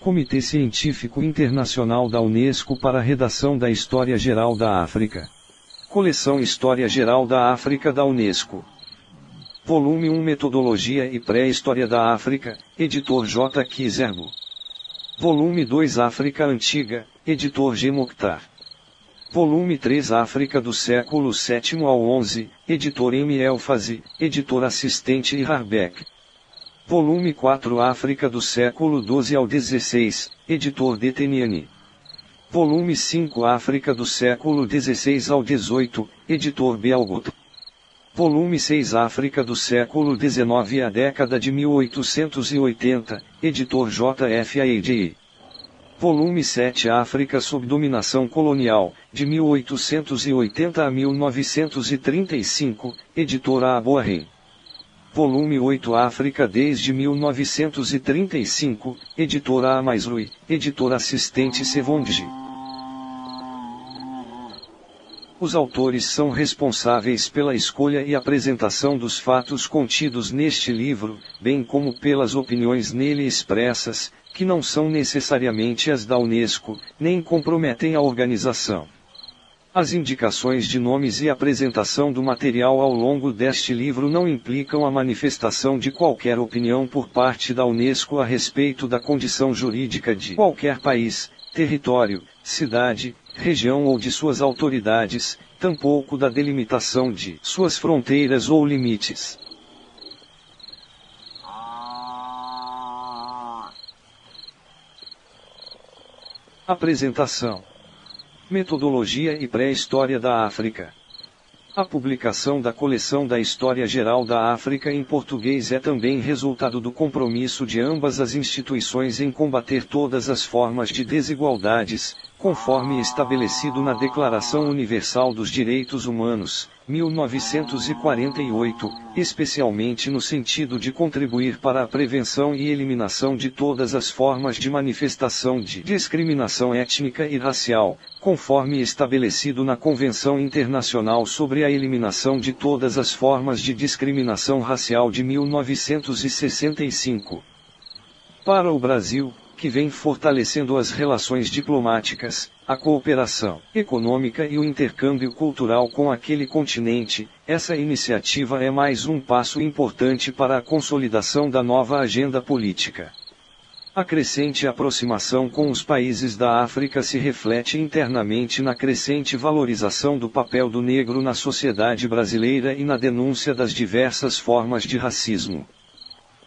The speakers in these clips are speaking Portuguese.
Comitê Científico Internacional da Unesco para a redação da História Geral da África. Coleção História Geral da África da Unesco. Volume 1 Metodologia e Pré-História da África, editor J. Kizerbo. Volume 2 África Antiga, editor G. Mokhtar. Volume 3 África do século VII ao XI, editor M. Elfazi, editor assistente e Harbeck. Volume 4 África do século XII ao XVI, editor Deteniani. Volume 5 África do século XVI ao XVIII, editor Belgot. Volume 6 África do século XIX à década de 1880, editor J.F. Aidi. Volume 7 África sob dominação colonial, de 1880 a 1935, editor Aboahim. Volume 8 África desde 1935, editora Amaisrui, editor assistente Sevondji. Os autores são responsáveis pela escolha e apresentação dos fatos contidos neste livro, bem como pelas opiniões nele expressas, que não são necessariamente as da Unesco, nem comprometem a organização. As indicações de nomes e apresentação do material ao longo deste livro não implicam a manifestação de qualquer opinião por parte da Unesco a respeito da condição jurídica de qualquer país, território, cidade, região ou de suas autoridades, tampouco da delimitação de suas fronteiras ou limites. Apresentação. Metodologia e Pré-História da África. A publicação da coleção da História Geral da África em português é também resultado do compromisso de ambas as instituições em combater todas as formas de desigualdades, conforme estabelecido na Declaração Universal dos Direitos Humanos, 1948, especialmente no sentido de contribuir para a prevenção e eliminação de todas as formas de manifestação de discriminação étnica e racial, conforme estabelecido na Convenção Internacional sobre a Eliminação de Todas as Formas de Discriminação Racial de 1965. Para o Brasil, que vem fortalecendo as relações diplomáticas, a cooperação econômica e o intercâmbio cultural com aquele continente, essa iniciativa é mais um passo importante para a consolidação da nova agenda política. A crescente aproximação com os países da África se reflete internamente na crescente valorização do papel do negro na sociedade brasileira e na denúncia das diversas formas de racismo.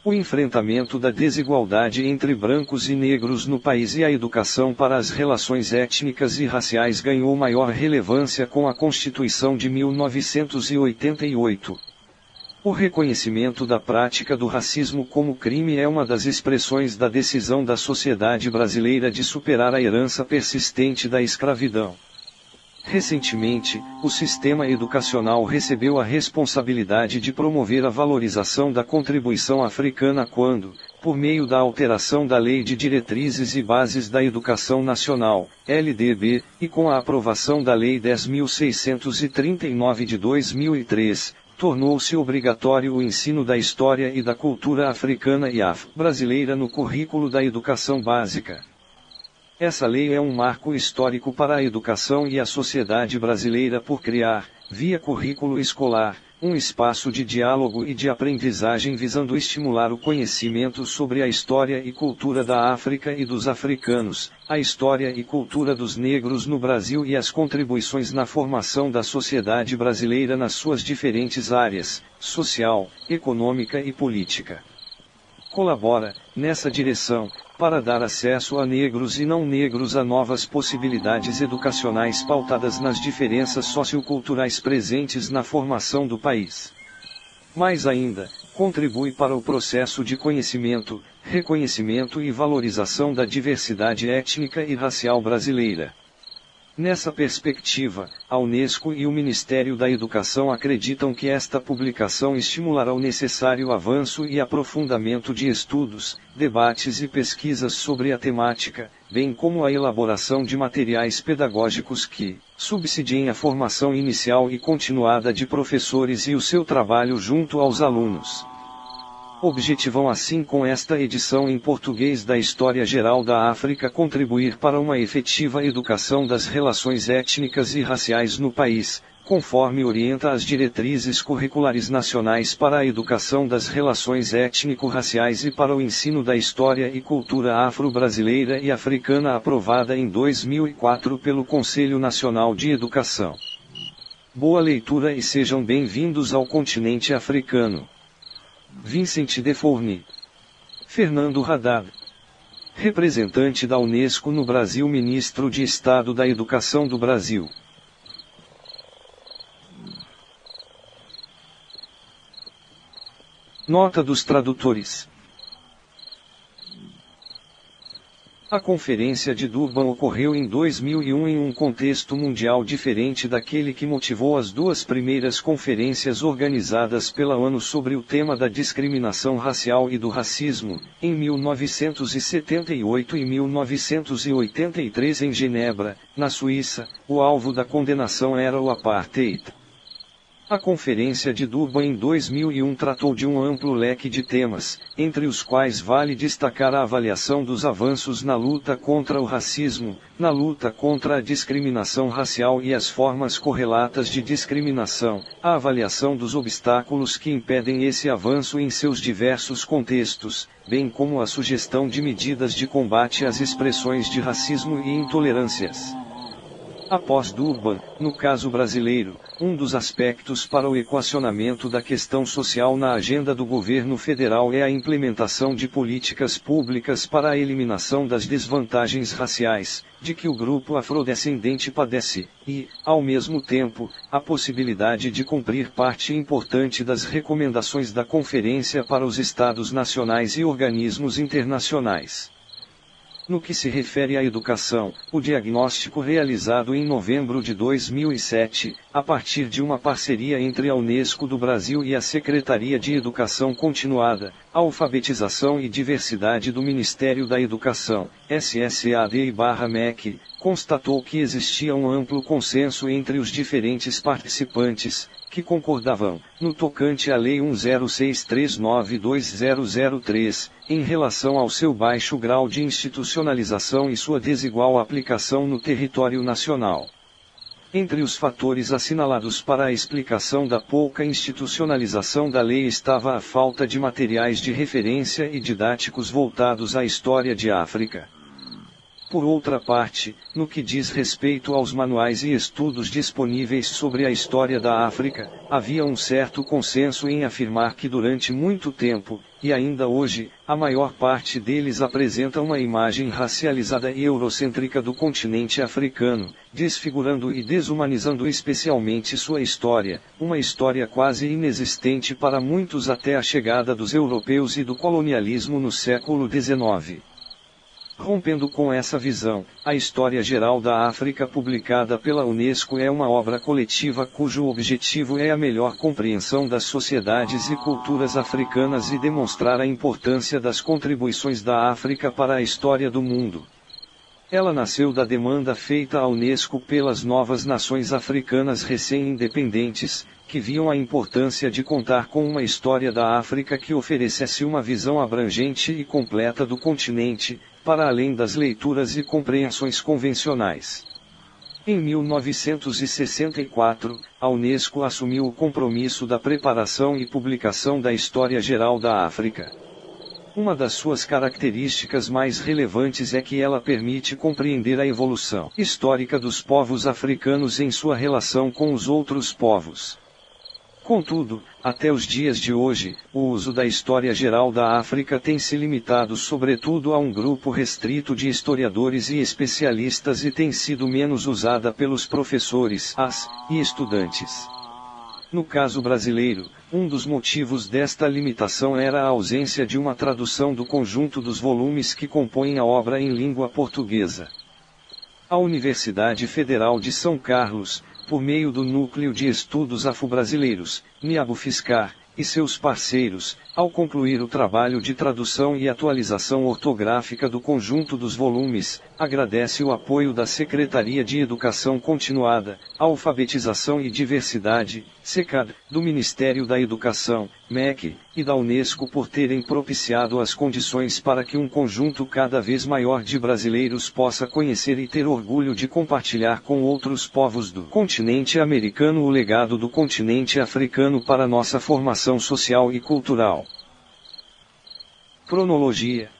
O enfrentamento da desigualdade entre brancos e negros no país e a educação para as relações étnicas e raciais ganhou maior relevância com a Constituição de 1988. O reconhecimento da prática do racismo como crime é uma das expressões da decisão da sociedade brasileira de superar a herança persistente da escravidão. Recentemente, o sistema educacional recebeu a responsabilidade de promover a valorização da contribuição africana quando, por meio da alteração da Lei de Diretrizes e Bases da Educação Nacional, LDB, e com a aprovação da Lei 10.639 de 2003, tornou-se obrigatório o ensino da história e da cultura africana e afro-brasileira no currículo da educação básica. Essa lei é um marco histórico para a educação e a sociedade brasileira por criar, via currículo escolar, um espaço de diálogo e de aprendizagem visando estimular o conhecimento sobre a história e cultura da África e dos africanos, a história e cultura dos negros no Brasil e as contribuições na formação da sociedade brasileira nas suas diferentes áreas, social, econômica e política. Colabora, nessa direção, para dar acesso a negros e não negros a novas possibilidades educacionais pautadas nas diferenças socioculturais presentes na formação do país. Mais ainda, contribui para o processo de conhecimento, reconhecimento e valorização da diversidade étnica e racial brasileira. Nessa perspectiva, a Unesco e o Ministério da Educação acreditam que esta publicação estimulará o necessário avanço e aprofundamento de estudos, debates e pesquisas sobre a temática, bem como a elaboração de materiais pedagógicos que subsidiem a formação inicial e continuada de professores e o seu trabalho junto aos alunos. Objetivam assim com esta edição em português da História Geral da África contribuir para uma efetiva educação das relações étnicas e raciais no país, conforme orienta as diretrizes curriculares nacionais para a educação das relações étnico-raciais e para o ensino da história e cultura afro-brasileira e africana aprovada em 2004 pelo Conselho Nacional de Educação. Boa leitura e sejam bem-vindos ao continente africano. Vincent de Fourny. Fernando Haddad. Representante da Unesco no Brasil, Ministro de Estado da Educação do Brasil. Nota dos tradutores. A Conferência de Durban ocorreu em 2001 em um contexto mundial diferente daquele que motivou as duas primeiras conferências organizadas pela ONU sobre o tema da discriminação racial e do racismo, em 1978 e 1983 em Genebra, na Suíça. O alvo da condenação era o apartheid. A Conferência de Durban em 2001 tratou de um amplo leque de temas, entre os quais vale destacar a avaliação dos avanços na luta contra o racismo, na luta contra a discriminação racial e as formas correlatas de discriminação, a avaliação dos obstáculos que impedem esse avanço em seus diversos contextos, bem como a sugestão de medidas de combate às expressões de racismo e intolerâncias. Após Durban, no caso brasileiro, um dos aspectos para o equacionamento da questão social na agenda do governo federal é a implementação de políticas públicas para a eliminação das desvantagens raciais, de que o grupo afrodescendente padece, e, ao mesmo tempo, a possibilidade de cumprir parte importante das recomendações da Conferência para os Estados nacionais e organismos internacionais. No que se refere à educação, o diagnóstico realizado em novembro de 2007, a partir de uma parceria entre a Unesco do Brasil e a Secretaria de Educação Continuada, Alfabetização e Diversidade do Ministério da Educação, SSAD/MEC, constatou que existia um amplo consenso entre os diferentes participantes, que concordavam, no tocante à Lei 106392/2003, em relação ao seu baixo grau de institucionalização e sua desigual aplicação no território nacional. Entre os fatores assinalados para a explicação da pouca institucionalização da lei estava a falta de materiais de referência e didáticos voltados à história de África. Por outra parte, no que diz respeito aos manuais e estudos disponíveis sobre a história da África, havia um certo consenso em afirmar que durante muito tempo, e ainda hoje, a maior parte deles apresenta uma imagem racializada e eurocêntrica do continente africano, desfigurando e desumanizando especialmente sua história, uma história quase inexistente para muitos até a chegada dos europeus e do colonialismo no século XIX. Rompendo com essa visão, a História Geral da África publicada pela Unesco é uma obra coletiva cujo objetivo é a melhor compreensão das sociedades e culturas africanas e demonstrar a importância das contribuições da África para a história do mundo. Ela nasceu da demanda feita à Unesco pelas novas nações africanas recém-independentes, que viam a importância de contar com uma história da África que oferecesse uma visão abrangente e completa do continente, para além das leituras e compreensões convencionais. Em 1964, a Unesco assumiu o compromisso da preparação e publicação da História Geral da África. Uma das suas características mais relevantes é que ela permite compreender a evolução histórica dos povos africanos em sua relação com os outros povos. Contudo, até os dias de hoje, o uso da História Geral da África tem se limitado sobretudo a um grupo restrito de historiadores e especialistas e tem sido menos usada pelos professores, e estudantes. No caso brasileiro, um dos motivos desta limitação era a ausência de uma tradução do conjunto dos volumes que compõem a obra em língua portuguesa. A Universidade Federal de São Carlos, por meio do Núcleo de Estudos Afro-Brasileiros, NIAB-UFSCar, e seus parceiros, ao concluir o trabalho de tradução e atualização ortográfica do conjunto dos volumes, agradece o apoio da Secretaria de Educação Continuada, Alfabetização e Diversidade, SECAD, do Ministério da Educação, MEC, e da Unesco por terem propiciado as condições para que um conjunto cada vez maior de brasileiros possa conhecer e ter orgulho de compartilhar com outros povos do continente americano o legado do continente africano para nossa formação social e cultural. Cronologia.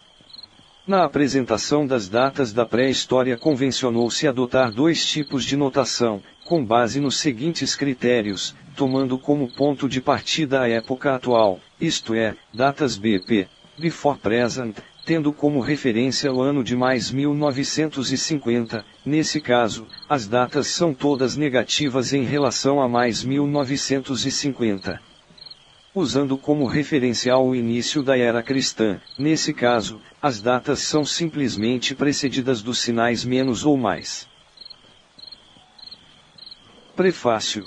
Na apresentação das datas da pré-história convencionou-se adotar dois tipos de notação, com base nos seguintes critérios, tomando como ponto de partida a época atual, isto é, datas BP, before present, tendo como referência o ano de mais 1950, nesse caso, as datas são todas negativas em relação a mais 1950. Usando como referencial o início da era cristã, nesse caso, as datas são simplesmente precedidas dos sinais menos ou mais. Prefácio.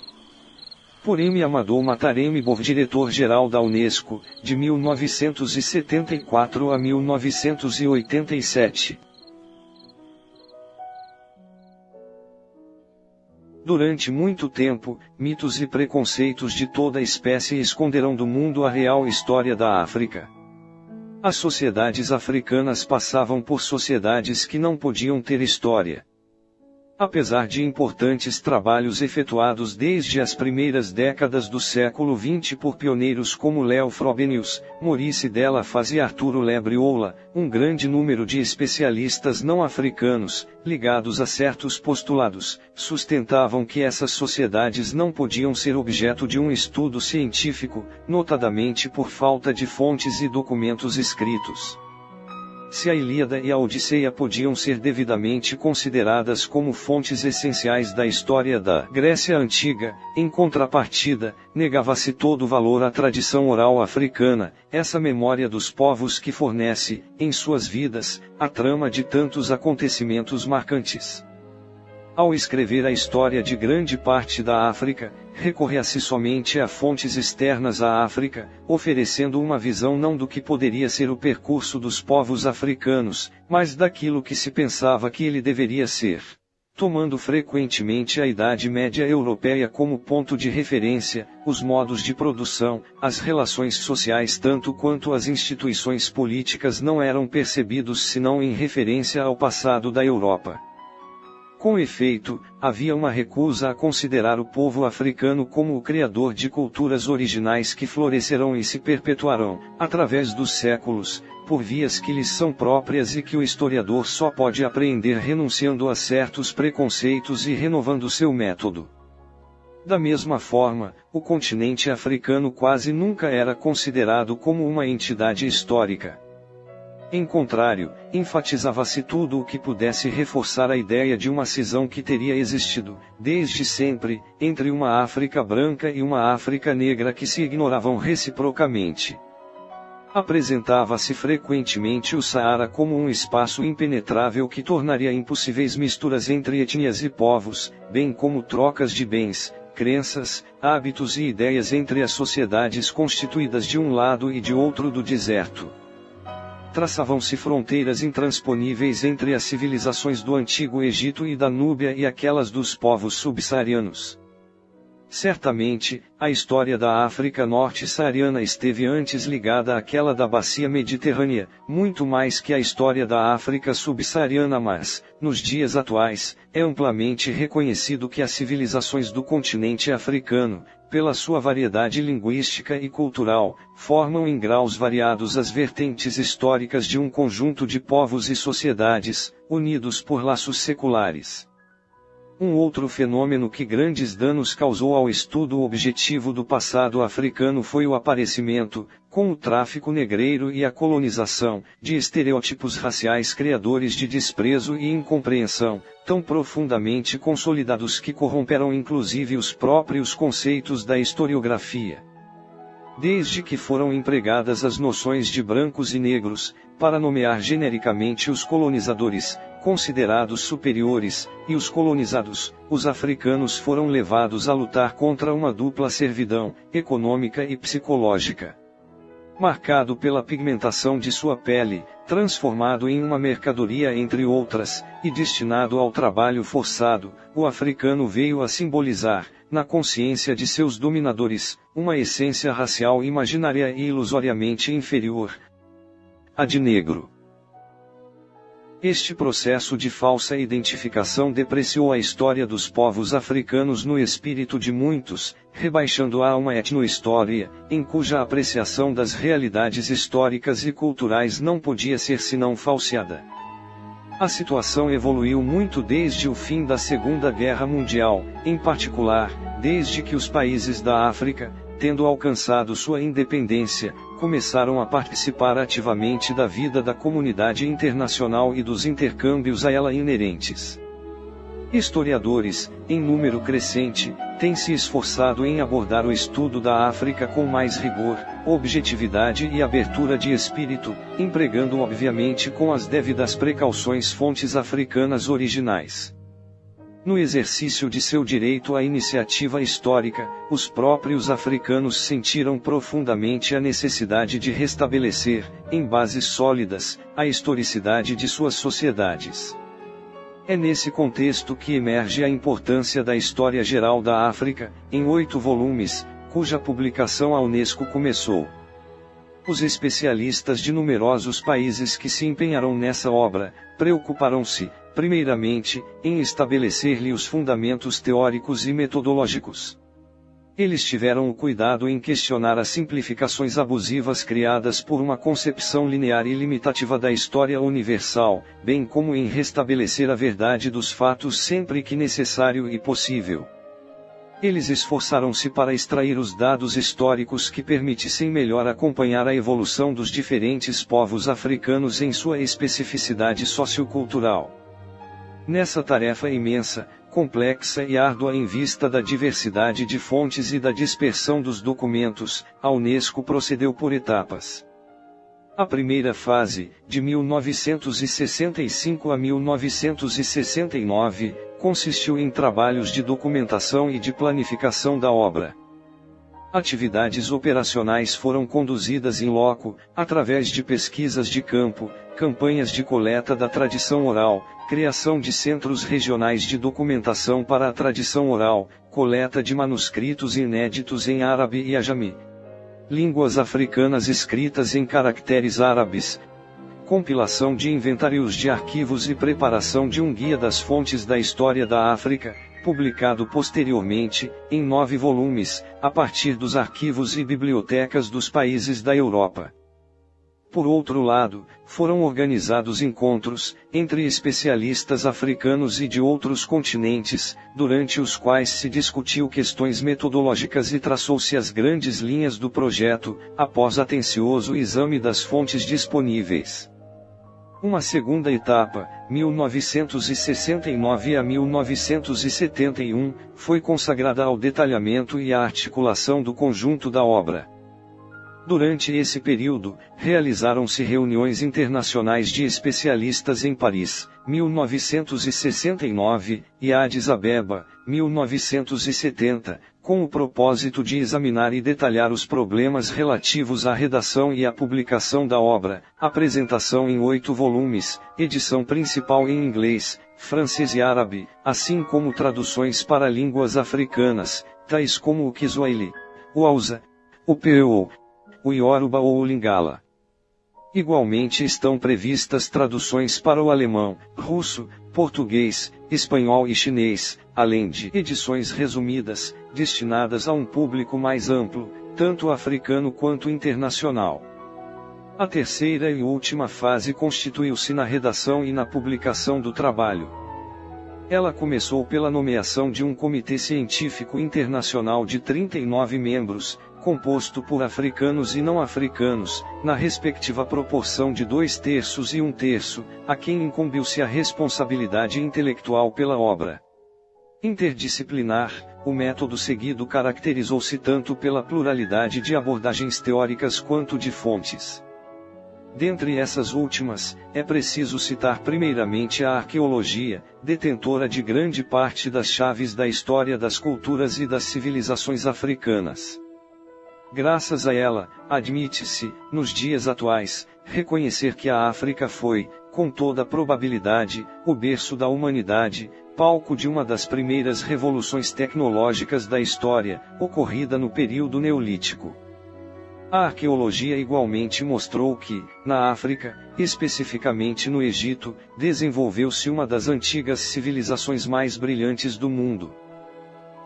Por M. Amadou Mataremibov, diretor-geral da Unesco, de 1974 a 1987. Durante muito tempo, mitos e preconceitos de toda espécie esconderão do mundo a real história da África. As sociedades africanas passavam por sociedades que não podiam ter história. Apesar de importantes trabalhos efetuados desde as primeiras décadas do século XX por pioneiros como Léo Frobenius, Maurice Delafosse e Arturo Lebriola, um grande número de especialistas não africanos, ligados a certos postulados, sustentavam que essas sociedades não podiam ser objeto de um estudo científico, notadamente por falta de fontes e documentos escritos. Se a Ilíada e a Odisseia podiam ser devidamente consideradas como fontes essenciais da história da Grécia Antiga, em contrapartida, negava-se todo valor à tradição oral africana, essa memória dos povos que fornece, em suas vidas, a trama de tantos acontecimentos marcantes. Ao escrever a história de grande parte da África, recorria-se somente a fontes externas à África, oferecendo uma visão não do que poderia ser o percurso dos povos africanos, mas daquilo que se pensava que ele deveria ser. Tomando frequentemente a Idade Média Europeia como ponto de referência, os modos de produção, as relações sociais tanto quanto as instituições políticas não eram percebidos senão em referência ao passado da Europa. Com efeito, havia uma recusa a considerar o povo africano como o criador de culturas originais que florescerão e se perpetuarão, através dos séculos, por vias que lhes são próprias e que o historiador só pode apreender renunciando a certos preconceitos e renovando seu método. Da mesma forma, o continente africano quase nunca era considerado como uma entidade histórica. Em contrário, enfatizava-se tudo o que pudesse reforçar a ideia de uma cisão que teria existido, desde sempre, entre uma África branca e uma África negra que se ignoravam reciprocamente. Apresentava-se frequentemente o Saara como um espaço impenetrável que tornaria impossíveis misturas entre etnias e povos, bem como trocas de bens, crenças, hábitos e ideias entre as sociedades constituídas de um lado e de outro do deserto. Traçavam-se fronteiras intransponíveis entre as civilizações do Antigo Egito e da Núbia e aquelas dos povos subsaarianos. Certamente, a história da África norte-saariana esteve antes ligada àquela da bacia mediterrânea, muito mais que a história da África subsaariana, mas, nos dias atuais, é amplamente reconhecido que as civilizações do continente africano, pela sua variedade linguística e cultural, formam em graus variados as vertentes históricas de um conjunto de povos e sociedades, unidos por laços seculares. Um outro fenômeno que grandes danos causou ao estudo objetivo do passado africano foi o aparecimento, com o tráfico negreiro e a colonização, de estereótipos raciais criadores de desprezo e incompreensão, tão profundamente consolidados que corromperam inclusive os próprios conceitos da historiografia. Desde que foram empregadas as noções de brancos e negros, para nomear genericamente os colonizadores, considerados superiores, e os colonizados, os africanos foram levados a lutar contra uma dupla servidão, econômica e psicológica. marcado pela pigmentação de sua pele, transformado em uma mercadoria entre outras, e destinado ao trabalho forçado, o africano veio a simbolizar, na consciência de seus dominadores, uma essência racial imaginária e ilusoriamente inferior à de negro. Este processo de falsa identificação depreciou a história dos povos africanos no espírito de muitos, rebaixando-a a uma etnohistória, em cuja apreciação das realidades históricas e culturais não podia ser senão falseada. A situação evoluiu muito desde o fim da Segunda Guerra Mundial, em particular, desde que os países da África, tendo alcançado sua independência, começaram a participar ativamente da vida da comunidade internacional e dos intercâmbios a ela inerentes. Historiadores, em número crescente, têm se esforçado em abordar o estudo da África com mais rigor, objetividade e abertura de espírito, empregando obviamente com as devidas precauções fontes africanas originais. No exercício de seu direito à iniciativa histórica, os próprios africanos sentiram profundamente a necessidade de restabelecer, em bases sólidas, a historicidade de suas sociedades. É nesse contexto que emerge a importância da História Geral da África, em 8 volumes, cuja publicação a Unesco começou. Os especialistas de numerosos países que se empenharam nessa obra, preocuparam-se, primeiramente, em estabelecer-lhe os fundamentos teóricos e metodológicos. Eles tiveram o cuidado em questionar as simplificações abusivas criadas por uma concepção linear e limitativa da história universal, bem como em restabelecer a verdade dos fatos sempre que necessário e possível. Eles esforçaram-se para extrair os dados históricos que permitissem melhor acompanhar a evolução dos diferentes povos africanos em sua especificidade sociocultural. Nessa tarefa imensa, complexa e árdua em vista da diversidade de fontes e da dispersão dos documentos, a Unesco procedeu por etapas. A primeira fase, de 1965 a 1969, consistiu em trabalhos de documentação e de planificação da obra. Atividades operacionais foram conduzidas in loco, através de pesquisas de campo, campanhas de coleta da tradição oral, criação de centros regionais de documentação para a tradição oral, coleta de manuscritos inéditos em árabe e ajami, línguas africanas escritas em caracteres árabes, compilação de inventários de arquivos e preparação de um guia das fontes da história da África, publicado posteriormente, em 9 volumes, a partir dos arquivos e bibliotecas dos países da Europa. Por outro lado, foram organizados encontros, entre especialistas africanos e de outros continentes, durante os quais se discutiu questões metodológicas e traçou-se as grandes linhas do projeto, após atencioso exame das fontes disponíveis. Uma segunda etapa, 1969 a 1971, foi consagrada ao detalhamento e à articulação do conjunto da obra. Durante esse período, realizaram-se reuniões internacionais de especialistas em Paris, 1969, e Addis Abeba, 1970, com o propósito de examinar e detalhar os problemas relativos à redação e à publicação da obra, apresentação em 8 volumes, edição principal em inglês, francês e árabe, assim como traduções para línguas africanas, tais como o Kiswahili, o Hausa, o Peuo, o Yoruba ou o Lingala. Igualmente estão previstas traduções para o alemão, russo, português, espanhol e chinês, além de edições resumidas, destinadas a um público mais amplo, tanto africano quanto internacional. A terceira e última fase constituiu-se na redação e na publicação do trabalho. Ela começou pela nomeação de um comitê científico internacional de 39 membros, composto por africanos e não africanos, na respectiva proporção de 2/3 e 1/3, a quem incumbiu-se a responsabilidade intelectual pela obra. Interdisciplinar, o método seguido caracterizou-se tanto pela pluralidade de abordagens teóricas quanto de fontes. Dentre essas últimas, é preciso citar primeiramente a arqueologia, detentora de grande parte das chaves da história das culturas e das civilizações africanas. Graças a ela, admite-se, nos dias atuais, reconhecer que a África foi, com toda probabilidade, o berço da humanidade, palco de uma das primeiras revoluções tecnológicas da história, ocorrida no período neolítico. A arqueologia igualmente mostrou que, na África, especificamente no Egito, desenvolveu-se uma das antigas civilizações mais brilhantes do mundo.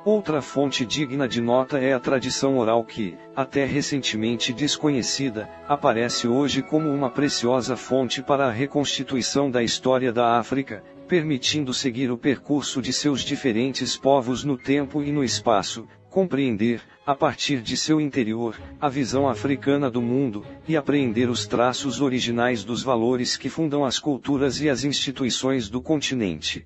Outra fonte digna de nota é a tradição oral que, até recentemente desconhecida, aparece hoje como uma preciosa fonte para a reconstituição da história da África, permitindo seguir o percurso de seus diferentes povos no tempo e no espaço, compreender, a partir de seu interior, a visão africana do mundo, e apreender os traços originais dos valores que fundam as culturas e as instituições do continente.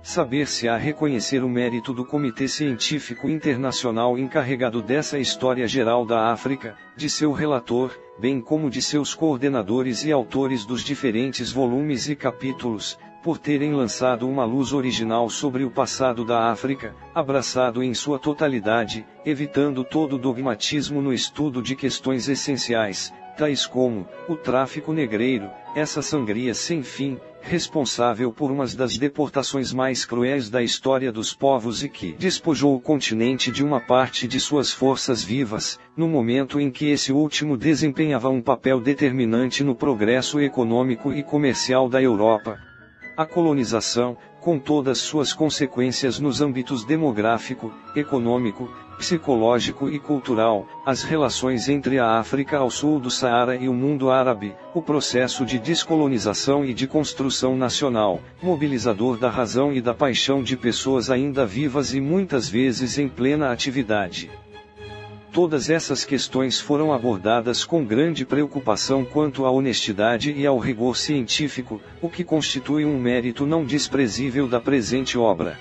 Saber-se-á reconhecer o mérito do Comitê Científico Internacional encarregado dessa história geral da África, de seu relator, bem como de seus coordenadores e autores dos diferentes volumes e capítulos, por terem lançado uma luz original sobre o passado da África, abraçado em sua totalidade, evitando todo dogmatismo no estudo de questões essenciais, tais como o tráfico negreiro, essa sangria sem fim, responsável por uma das deportações mais cruéis da história dos povos e que despojou o continente de uma parte de suas forças vivas, no momento em que esse último desempenhava um papel determinante no progresso econômico e comercial da Europa. A colonização, com todas suas consequências nos âmbitos demográfico, econômico, psicológico e cultural, as relações entre a África ao sul do Saara e o mundo árabe, o processo de descolonização e de construção nacional, mobilizador da razão e da paixão de pessoas ainda vivas e muitas vezes em plena atividade. Todas essas questões foram abordadas com grande preocupação quanto à honestidade e ao rigor científico, o que constitui um mérito não desprezível da presente obra.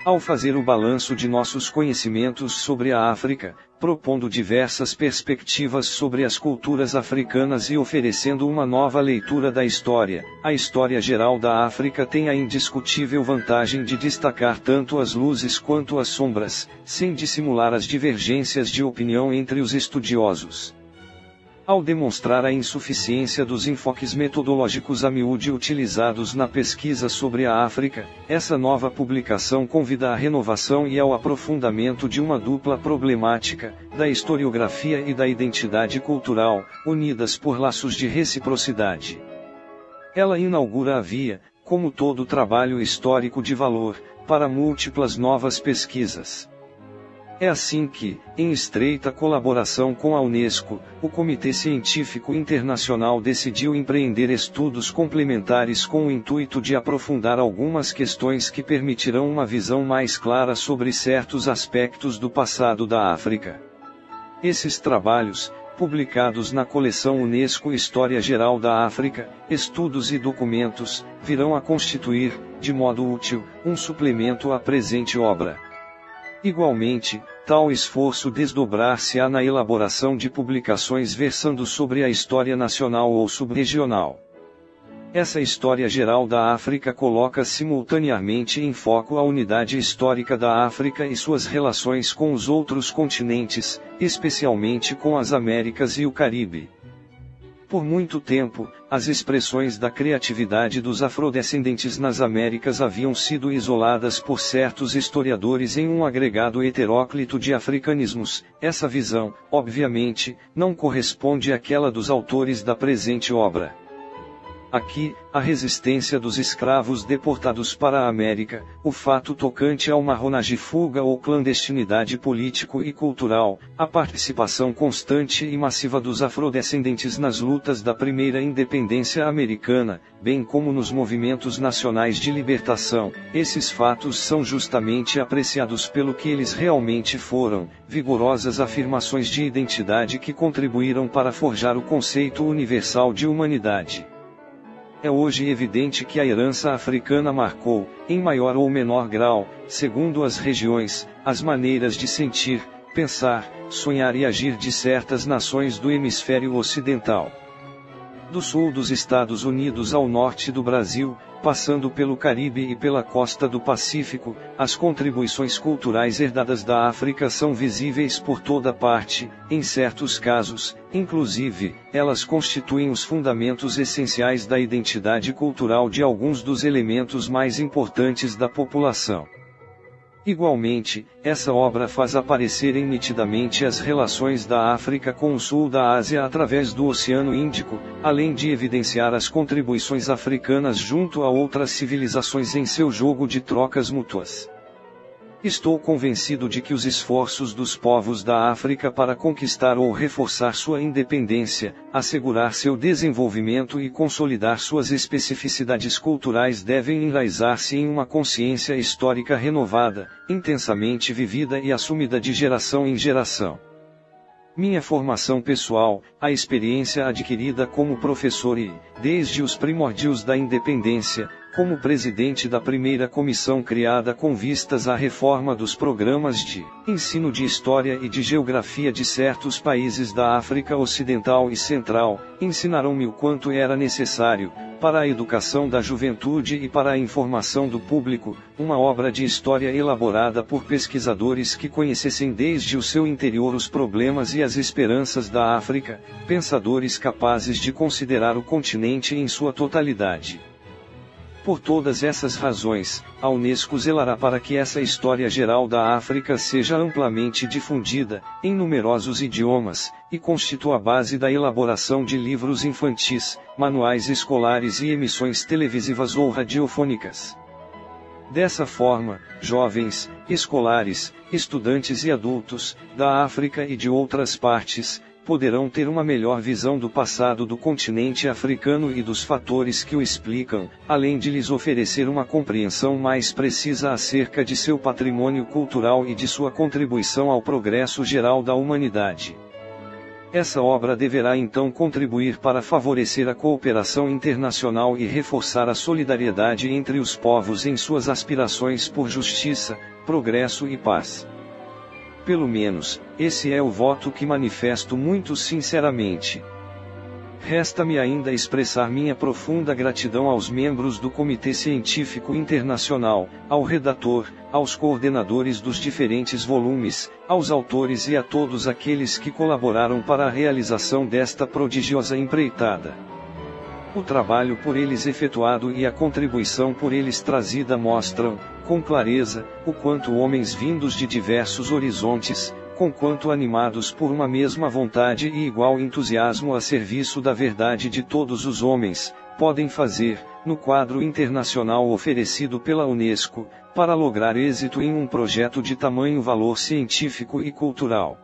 Ao fazer o balanço de nossos conhecimentos sobre a África, propondo diversas perspectivas sobre as culturas africanas e oferecendo uma nova leitura da história, a história geral da África tem a indiscutível vantagem de destacar tanto as luzes quanto as sombras, sem dissimular as divergências de opinião entre os estudiosos. Ao demonstrar a insuficiência dos enfoques metodológicos a miúde utilizados na pesquisa sobre a África, essa nova publicação convida à renovação e ao aprofundamento de uma dupla problemática, da historiografia e da identidade cultural, unidas por laços de reciprocidade. Ela inaugura a via, como todo trabalho histórico de valor, para múltiplas novas pesquisas. É assim que, em estreita colaboração com a Unesco, o Comitê Científico Internacional decidiu empreender estudos complementares com o intuito de aprofundar algumas questões que permitirão uma visão mais clara sobre certos aspectos do passado da África. Esses trabalhos, publicados na coleção Unesco História Geral da África, Estudos e Documentos, virão a constituir, de modo útil, um suplemento à presente obra. Igualmente, tal esforço desdobrar-se-á na elaboração de publicações versando sobre a história nacional ou subregional. Essa história geral da África coloca simultaneamente em foco a unidade histórica da África e suas relações com os outros continentes, especialmente com as Américas e o Caribe. Por muito tempo, as expressões da criatividade dos afrodescendentes nas Américas haviam sido isoladas por certos historiadores em um agregado heteróclito de africanismos. Essa visão, obviamente, não corresponde àquela dos autores da presente obra. Aqui, a resistência dos escravos deportados para a América, o fato tocante ao marronagem, fuga ou clandestinidade político e cultural, a participação constante e massiva dos afrodescendentes nas lutas da primeira independência americana, bem como nos movimentos nacionais de libertação, esses fatos são justamente apreciados pelo que eles realmente foram, vigorosas afirmações de identidade que contribuíram para forjar o conceito universal de humanidade. É hoje evidente que a herança africana marcou, em maior ou menor grau, segundo as regiões, as maneiras de sentir, pensar, sonhar e agir de certas nações do hemisfério ocidental. Do sul dos Estados Unidos ao norte do Brasil, passando pelo Caribe e pela costa do Pacífico, as contribuições culturais herdadas da África são visíveis por toda parte. Em certos casos, inclusive, elas constituem os fundamentos essenciais da identidade cultural de alguns dos elementos mais importantes da população. Igualmente, essa obra faz aparecerem nitidamente as relações da África com o sul da Ásia através do Oceano Índico, além de evidenciar as contribuições africanas junto a outras civilizações em seu jogo de trocas mútuas. Estou convencido de que os esforços dos povos da África para conquistar ou reforçar sua independência, assegurar seu desenvolvimento e consolidar suas especificidades culturais devem enraizar-se em uma consciência histórica renovada, intensamente vivida e assumida de geração em geração. Minha formação pessoal, a experiência adquirida como professor e, desde os primórdios da independência, como presidente da primeira comissão criada com vistas à reforma dos programas de ensino de História e de Geografia de certos países da África Ocidental e Central, ensinaram-me o quanto era necessário, para a educação da juventude e para a informação do público, uma obra de história elaborada por pesquisadores que conhecessem desde o seu interior os problemas e as esperanças da África, pensadores capazes de considerar o continente em sua totalidade. Por todas essas razões, a Unesco zelará para que essa história geral da África seja amplamente difundida, em numerosos idiomas, e constitua a base da elaboração de livros infantis, manuais escolares e emissões televisivas ou radiofônicas. Dessa forma, jovens, escolares, estudantes e adultos, da África e de outras partes, poderão ter uma melhor visão do passado do continente africano e dos fatores que o explicam, além de lhes oferecer uma compreensão mais precisa acerca de seu patrimônio cultural e de sua contribuição ao progresso geral da humanidade. Essa obra deverá então contribuir para favorecer a cooperação internacional e reforçar a solidariedade entre os povos em suas aspirações por justiça, progresso e paz. Pelo menos, esse é o voto que manifesto muito sinceramente. Resta-me ainda expressar minha profunda gratidão aos membros do Comitê Científico Internacional, ao redator, aos coordenadores dos diferentes volumes, aos autores e a todos aqueles que colaboraram para a realização desta prodigiosa empreitada. O trabalho por eles efetuado e a contribuição por eles trazida mostram, com clareza, o quanto homens vindos de diversos horizontes, conquanto animados por uma mesma vontade e igual entusiasmo a serviço da verdade de todos os homens, podem fazer, no quadro internacional oferecido pela Unesco, para lograr êxito em um projeto de tamanho valor científico e cultural.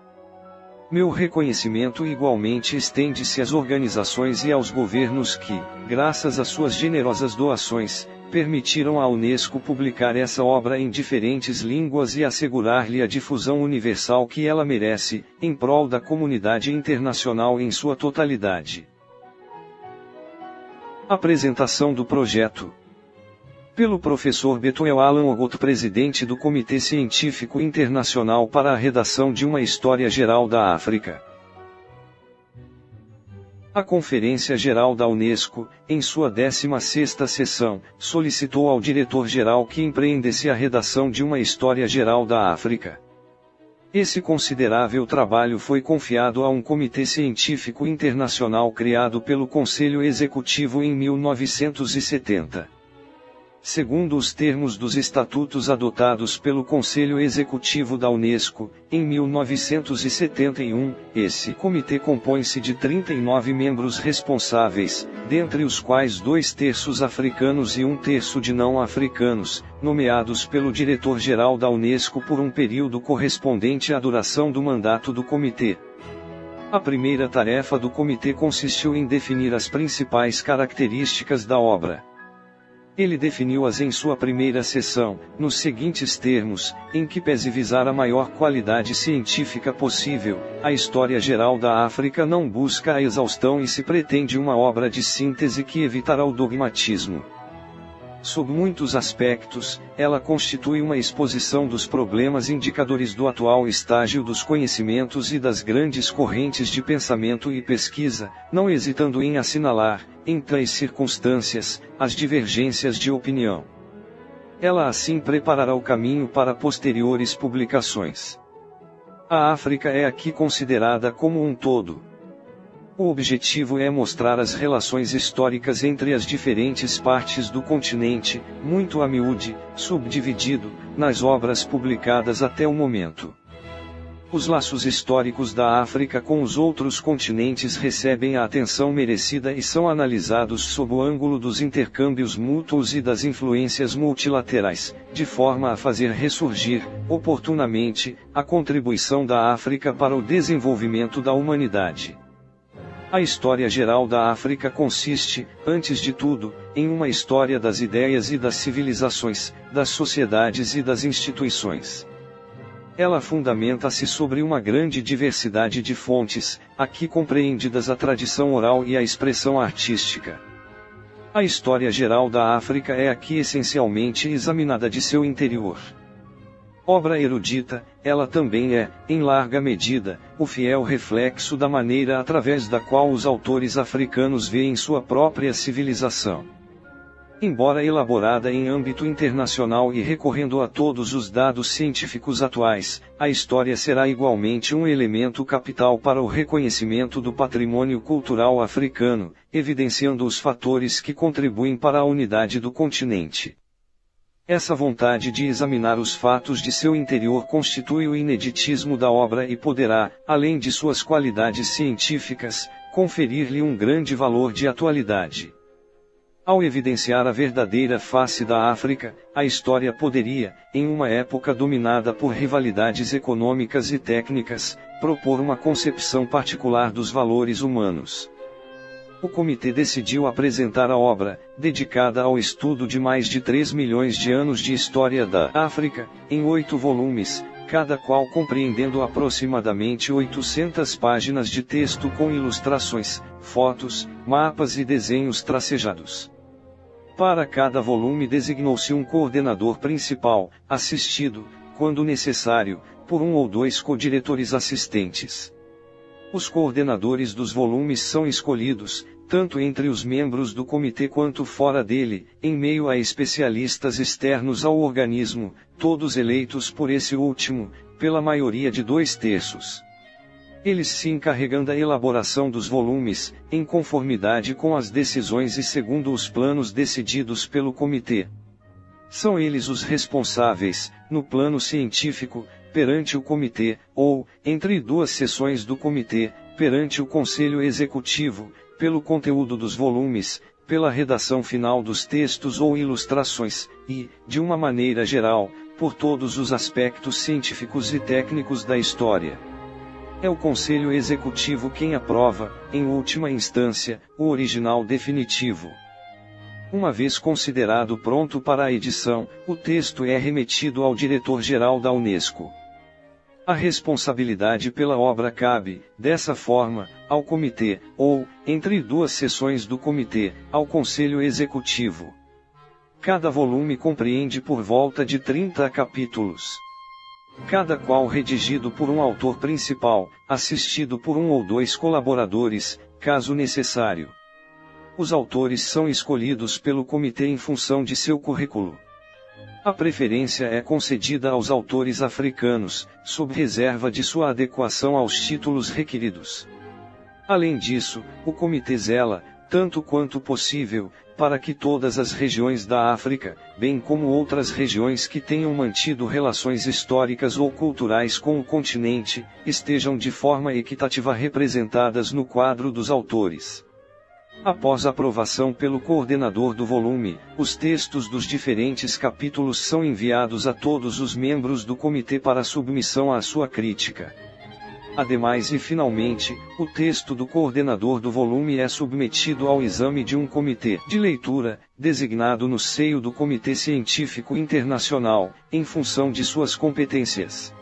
Meu reconhecimento igualmente estende-se às organizações e aos governos que, graças às suas generosas doações, permitiram à Unesco publicar essa obra em diferentes línguas e assegurar-lhe a difusão universal que ela merece, em prol da comunidade internacional em sua totalidade. Apresentação do projeto. Pelo professor Bethuel Alan Ogot, presidente do Comitê Científico Internacional para a redação de uma História Geral da África. A Conferência Geral da Unesco, em sua 16ª sessão, solicitou ao diretor-geral que empreendesse a redação de uma História Geral da África. Esse considerável trabalho foi confiado a um comitê científico internacional criado pelo Conselho Executivo em 1970. Segundo os termos dos estatutos adotados pelo Conselho Executivo da Unesco, em 1971, esse comitê compõe-se de 39 membros responsáveis, dentre os quais 2/3 africanos e 1/3 de não africanos, nomeados pelo diretor-geral da Unesco por um período correspondente à duração do mandato do comitê. A primeira tarefa do comitê consistiu em definir as principais características da obra. Ele definiu-as em sua primeira sessão, nos seguintes termos, em que pese visar a maior qualidade científica possível, a História Geral da África não busca a exaustão e se pretende uma obra de síntese que evitará o dogmatismo. Sob muitos aspectos, ela constitui uma exposição dos problemas indicadores do atual estágio dos conhecimentos e das grandes correntes de pensamento e pesquisa, não hesitando em assinalar, em tais circunstâncias, as divergências de opinião. Ela assim preparará o caminho para posteriores publicações. A África é aqui considerada como um todo. O objetivo é mostrar as relações históricas entre as diferentes partes do continente, muito a miúde, subdividido, nas obras publicadas até o momento. Os laços históricos da África com os outros continentes recebem a atenção merecida e são analisados sob o ângulo dos intercâmbios mútuos e das influências multilaterais, de forma a fazer ressurgir, oportunamente, a contribuição da África para o desenvolvimento da humanidade. A história geral da África consiste, antes de tudo, em uma história das ideias e das civilizações, das sociedades e das instituições. Ela fundamenta-se sobre uma grande diversidade de fontes, aqui compreendidas a tradição oral e a expressão artística. A história geral da África é aqui essencialmente examinada de seu interior. Obra erudita, ela também é, em larga medida, o fiel reflexo da maneira através da qual os autores africanos veem sua própria civilização. Embora elaborada em âmbito internacional e recorrendo a todos os dados científicos atuais, a história será igualmente um elemento capital para o reconhecimento do patrimônio cultural africano, evidenciando os fatores que contribuem para a unidade do continente. Essa vontade de examinar os fatos de seu interior constitui o ineditismo da obra e poderá, além de suas qualidades científicas, conferir-lhe um grande valor de atualidade. Ao evidenciar a verdadeira face da África, a história poderia, em uma época dominada por rivalidades econômicas e técnicas, propor uma concepção particular dos valores humanos. O comitê decidiu apresentar a obra, dedicada ao estudo de mais de 3 milhões de anos de história da África, em 8 volumes, cada qual compreendendo aproximadamente 800 páginas de texto com ilustrações, fotos, mapas e desenhos tracejados. Para cada volume designou-se um coordenador principal, assistido, quando necessário, por um ou 2 codiretores assistentes. Os coordenadores dos volumes são escolhidos, tanto entre os membros do comitê quanto fora dele, em meio a especialistas externos ao organismo, todos eleitos por esse último, pela maioria de 2/3. Eles se encarregam da elaboração dos volumes, em conformidade com as decisões e segundo os planos decididos pelo comitê. São eles os responsáveis, no plano científico, perante o comitê, ou, entre 2 sessões do comitê, perante o Conselho Executivo, pelo conteúdo dos volumes, pela redação final dos textos ou ilustrações, e, de uma maneira geral, por todos os aspectos científicos e técnicos da história. É o Conselho Executivo quem aprova, em última instância, o original definitivo. Uma vez considerado pronto para a edição, o texto é remetido ao diretor-geral da Unesco. A responsabilidade pela obra cabe, dessa forma, ao comitê, ou, entre 2 sessões do comitê, ao Conselho Executivo. Cada volume compreende por volta de 30 capítulos. Cada qual redigido por um autor principal, assistido por 1 ou 2 colaboradores, caso necessário. Os autores são escolhidos pelo comitê em função de seu currículo. A preferência é concedida aos autores africanos, sob reserva de sua adequação aos títulos requeridos. Além disso, o comitê zela, tanto quanto possível, para que todas as regiões da África, bem como outras regiões que tenham mantido relações históricas ou culturais com o continente, estejam de forma equitativa representadas no quadro dos autores. Após aprovação pelo coordenador do volume, os textos dos diferentes capítulos são enviados a todos os membros do comitê para submissão à sua crítica. Ademais e finalmente, o texto do coordenador do volume é submetido ao exame de um comitê de leitura, designado no seio do Comitê Científico Internacional, em função de suas competências.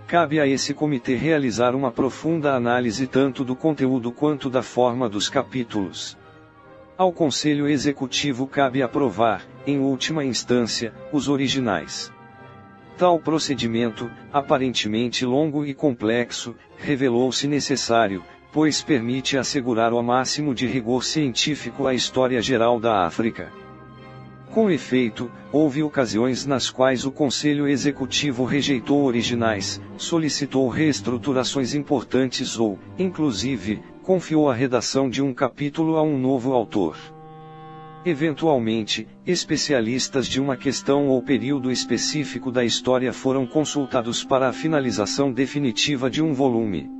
Cabe a esse comitê realizar uma profunda análise tanto do conteúdo quanto da forma dos capítulos. Ao Conselho Executivo cabe aprovar, em última instância, os originais. Tal procedimento, aparentemente longo e complexo, revelou-se necessário, pois permite assegurar o máximo de rigor científico à história geral da África. Com efeito, houve ocasiões nas quais o Conselho Executivo rejeitou originais, solicitou reestruturações importantes ou, inclusive, confiou a redação de um capítulo a um novo autor. Eventualmente, especialistas de uma questão ou período específico da história foram consultados para a finalização definitiva de um volume.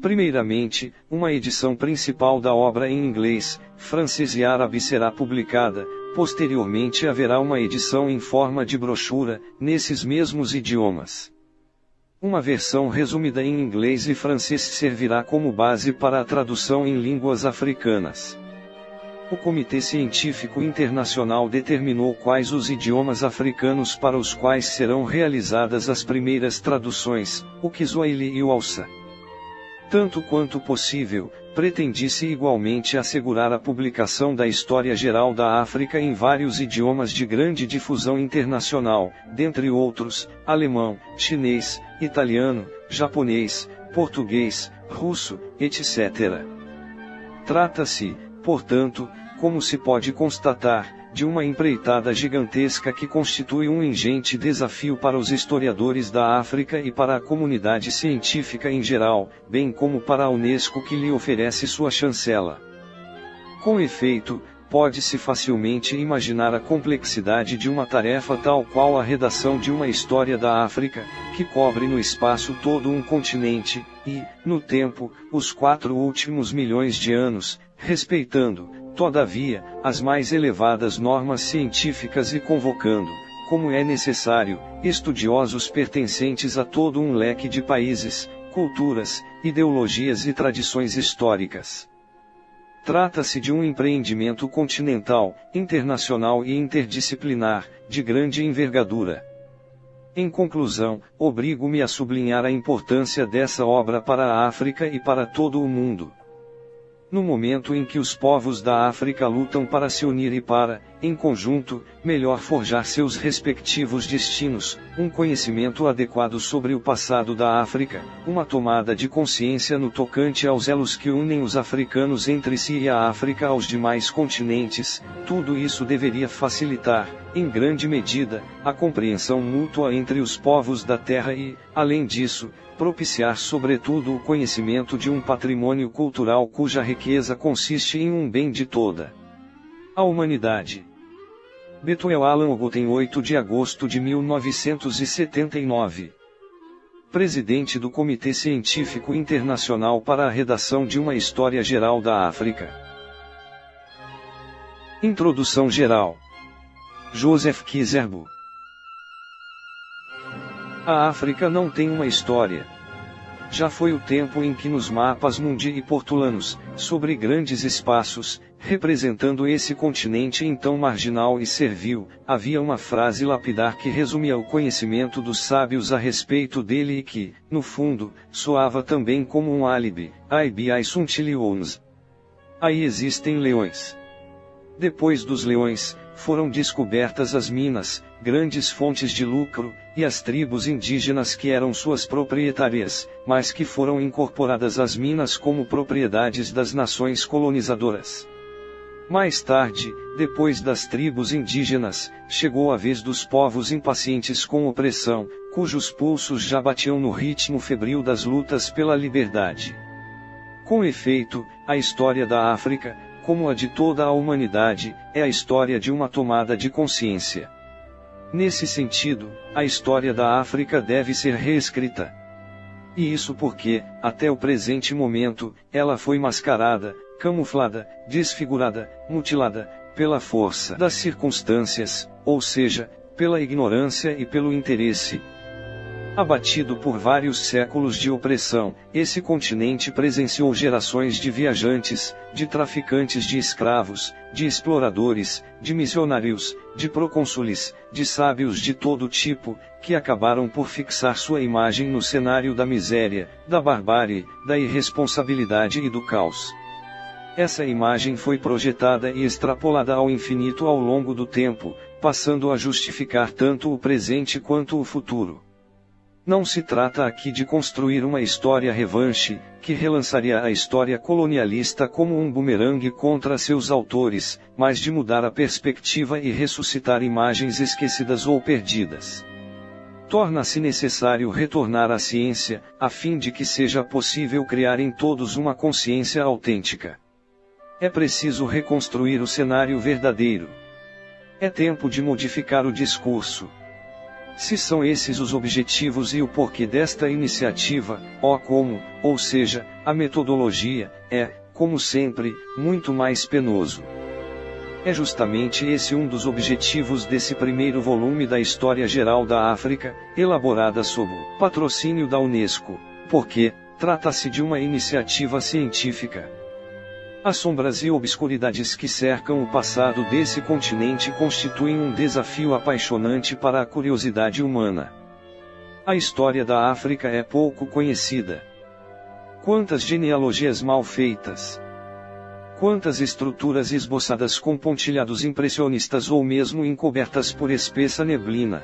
Primeiramente, uma edição principal da obra em inglês, francês e árabe será publicada, posteriormente haverá uma edição em forma de brochura, nesses mesmos idiomas. Uma versão resumida em inglês e francês servirá como base para a tradução em línguas africanas. O Comitê Científico Internacional determinou quais os idiomas africanos para os quais serão realizadas as primeiras traduções, o Kiswahili e o Hausa. Tanto quanto possível, pretendia-se igualmente assegurar a publicação da história geral da África em vários idiomas de grande difusão internacional, dentre outros, alemão, chinês, italiano, japonês, português, russo, etc. Trata-se, portanto, como se pode constatar, de uma empreitada gigantesca que constitui um ingente desafio para os historiadores da África e para a comunidade científica em geral, bem como para a Unesco que lhe oferece sua chancela. Com efeito, pode-se facilmente imaginar a complexidade de uma tarefa tal qual a redação de uma história da África, que cobre no espaço todo um continente, e, no tempo, os 4 últimos milhões de anos, respeitando, todavia, as mais elevadas normas científicas e convocando, como é necessário, estudiosos pertencentes a todo um leque de países, culturas, ideologias e tradições históricas. Trata-se de um empreendimento continental, internacional e interdisciplinar, de grande envergadura. Em conclusão, obrigo-me a sublinhar a importância dessa obra para a África e para todo o mundo. No momento em que os povos da África lutam para se unir e para, em conjunto, melhor forjar seus respectivos destinos, um conhecimento adequado sobre o passado da África, uma tomada de consciência no tocante aos elos que unem os africanos entre si e a África aos demais continentes, tudo isso deveria facilitar, em grande medida, a compreensão mútua entre os povos da Terra e, além disso, propiciar sobretudo o conhecimento de um patrimônio cultural cuja riqueza consiste em um bem de toda a humanidade. Bethuel Allan Ogotten, 8 de agosto de 1979. Presidente do Comitê Científico Internacional para a redação de uma História Geral da África. Introdução geral. Joseph Kizerbo. A África não tem uma história. Já foi o tempo em que nos mapas mundi e portulanos, sobre grandes espaços, representando esse continente então marginal e servil, havia uma frase lapidar que resumia o conhecimento dos sábios a respeito dele e que, no fundo, soava também como um álibi: Aibi sunt leões. Aí existem leões. Depois dos leões, foram descobertas as minas, grandes fontes de lucro, e as tribos indígenas que eram suas proprietárias, mas que foram incorporadas às minas como propriedades das nações colonizadoras. Mais tarde, depois das tribos indígenas, chegou a vez dos povos impacientes com opressão, cujos pulsos já batiam no ritmo febril das lutas pela liberdade. Com efeito, a história da África, como a de toda a humanidade, é a história de uma tomada de consciência. Nesse sentido, a história da África deve ser reescrita. E isso porque, até o presente momento, ela foi mascarada, camuflada, desfigurada, mutilada, pela força das circunstâncias, ou seja, pela ignorância e pelo interesse. Abatido por vários séculos de opressão, esse continente presenciou gerações de viajantes, de traficantes de escravos, de exploradores, de missionários, de procônsules, de sábios de todo tipo, que acabaram por fixar sua imagem no cenário da miséria, da barbárie, da irresponsabilidade e do caos. Essa imagem foi projetada e extrapolada ao infinito ao longo do tempo, passando a justificar tanto o presente quanto o futuro. Não se trata aqui de construir uma história revanche, que relançaria a história colonialista como um bumerangue contra seus autores, mas de mudar a perspectiva e ressuscitar imagens esquecidas ou perdidas. Torna-se necessário retornar à ciência, a fim de que seja possível criar em todos uma consciência autêntica. É preciso reconstruir o cenário verdadeiro. É tempo de modificar o discurso. Se são esses os objetivos e o porquê desta iniciativa, ou seja, a metodologia, é, como sempre, muito mais penoso. É justamente esse um dos objetivos desse primeiro volume da História Geral da África, elaborada sob o patrocínio da Unesco, porque trata-se de uma iniciativa científica. As sombras e obscuridades que cercam o passado desse continente constituem um desafio apaixonante para a curiosidade humana. A história da África é pouco conhecida. Quantas genealogias mal feitas! Quantas estruturas esboçadas com pontilhados impressionistas ou mesmo encobertas por espessa neblina!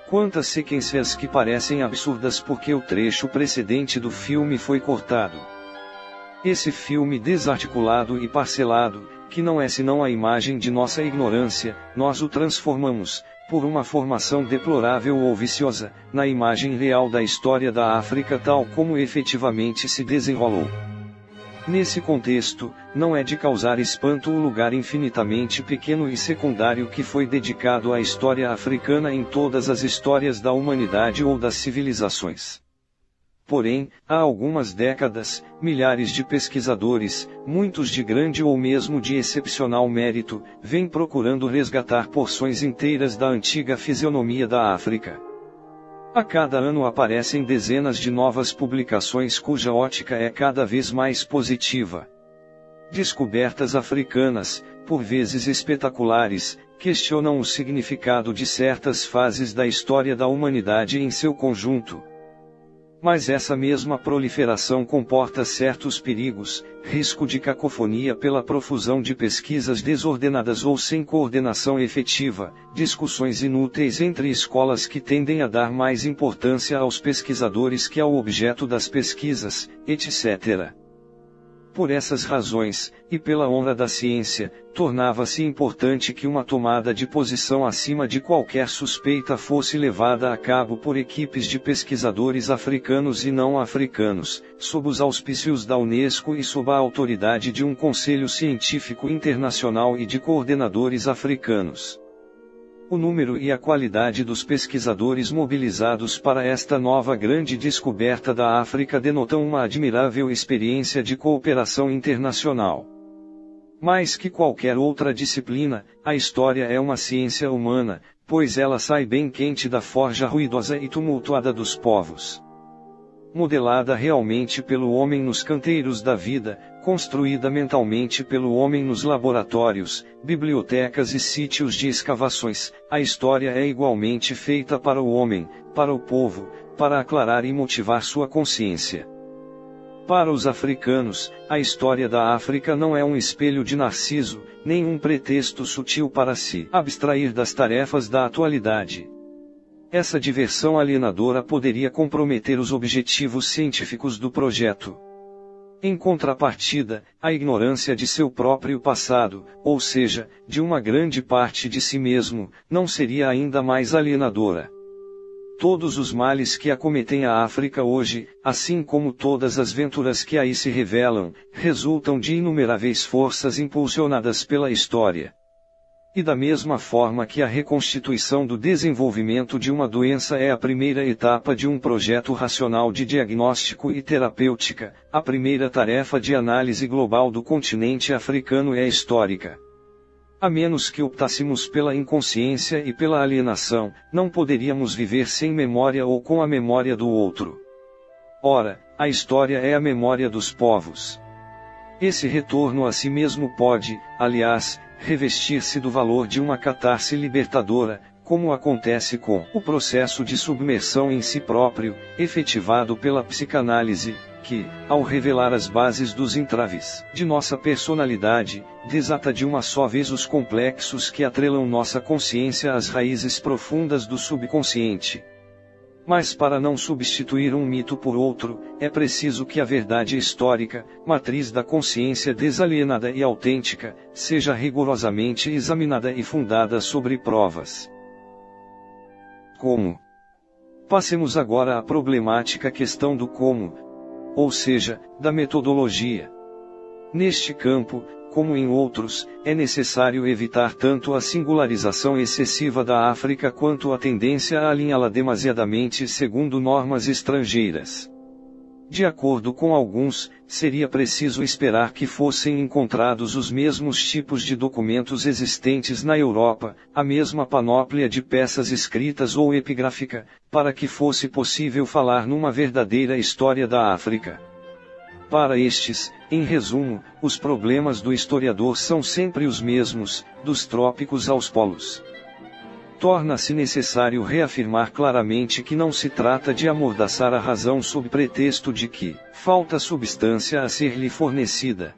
Quantas sequências que parecem absurdas porque o trecho precedente do filme foi cortado! Esse filme desarticulado e parcelado, que não é senão a imagem de nossa ignorância, nós o transformamos, por uma formação deplorável ou viciosa, na imagem real da história da África tal como efetivamente se desenrolou. Nesse contexto, não é de causar espanto o lugar infinitamente pequeno e secundário que foi dedicado à história africana em todas as histórias da humanidade ou das civilizações. Porém, há algumas décadas, milhares de pesquisadores, muitos de grande ou mesmo de excepcional mérito, vêm procurando resgatar porções inteiras da antiga fisionomia da África. A cada ano aparecem dezenas de novas publicações cuja ótica é cada vez mais positiva. Descobertas africanas, por vezes espetaculares, questionam o significado de certas fases da história da humanidade em seu conjunto. Mas essa mesma proliferação comporta certos perigos, risco de cacofonia pela profusão de pesquisas desordenadas ou sem coordenação efetiva, discussões inúteis entre escolas que tendem a dar mais importância aos pesquisadores que ao objeto das pesquisas, etc. Por essas razões, e pela honra da ciência, tornava-se importante que uma tomada de posição acima de qualquer suspeita fosse levada a cabo por equipes de pesquisadores africanos e não africanos, sob os auspícios da Unesco e sob a autoridade de um conselho científico internacional e de coordenadores africanos. O número e a qualidade dos pesquisadores mobilizados para esta nova grande descoberta da África denotam uma admirável experiência de cooperação internacional. Mais que qualquer outra disciplina, a história é uma ciência humana, pois ela sai bem quente da forja ruidosa e tumultuada dos povos. Modelada realmente pelo homem nos canteiros da vida, construída mentalmente pelo homem nos laboratórios, bibliotecas e sítios de escavações, a história é igualmente feita para o homem, para o povo, para aclarar e motivar sua consciência. Para os africanos, a história da África não é um espelho de Narciso, nem um pretexto sutil para se abstrair das tarefas da atualidade. Essa diversão alienadora poderia comprometer os objetivos científicos do projeto. Em contrapartida, a ignorância de seu próprio passado, ou seja, de uma grande parte de si mesmo, não seria ainda mais alienadora. Todos os males que acometem a África hoje, assim como todas as venturas que aí se revelam, resultam de inumeráveis forças impulsionadas pela história. E da mesma forma que a reconstituição do desenvolvimento de uma doença é a primeira etapa de um projeto racional de diagnóstico e terapêutica, a primeira tarefa de análise global do continente africano é histórica. A menos que optássemos pela inconsciência e pela alienação, não poderíamos viver sem memória ou com a memória do outro. Ora, a história é a memória dos povos. Esse retorno a si mesmo pode, aliás, revestir-se do valor de uma catarse libertadora, como acontece com o processo de submersão em si próprio, efetivado pela psicanálise, que, ao revelar as bases dos entraves de nossa personalidade, desata de uma só vez os complexos que atrelam nossa consciência às raízes profundas do subconsciente. Mas para não substituir um mito por outro, é preciso que a verdade histórica, matriz da consciência desalienada e autêntica, seja rigorosamente examinada e fundada sobre provas. Como? Passemos agora à problemática questão do como, ou seja, da metodologia. Neste campo, como em outros, é necessário evitar tanto a singularização excessiva da África quanto a tendência a alinhá-la demasiadamente segundo normas estrangeiras. De acordo com alguns, seria preciso esperar que fossem encontrados os mesmos tipos de documentos existentes na Europa, a mesma panóplia de peças escritas ou epigráfica, para que fosse possível falar numa verdadeira história da África. Para estes, em resumo, os problemas do historiador são sempre os mesmos, dos trópicos aos polos. Torna-se necessário reafirmar claramente que não se trata de amordaçar a razão sob pretexto de que falta substância a ser-lhe fornecida.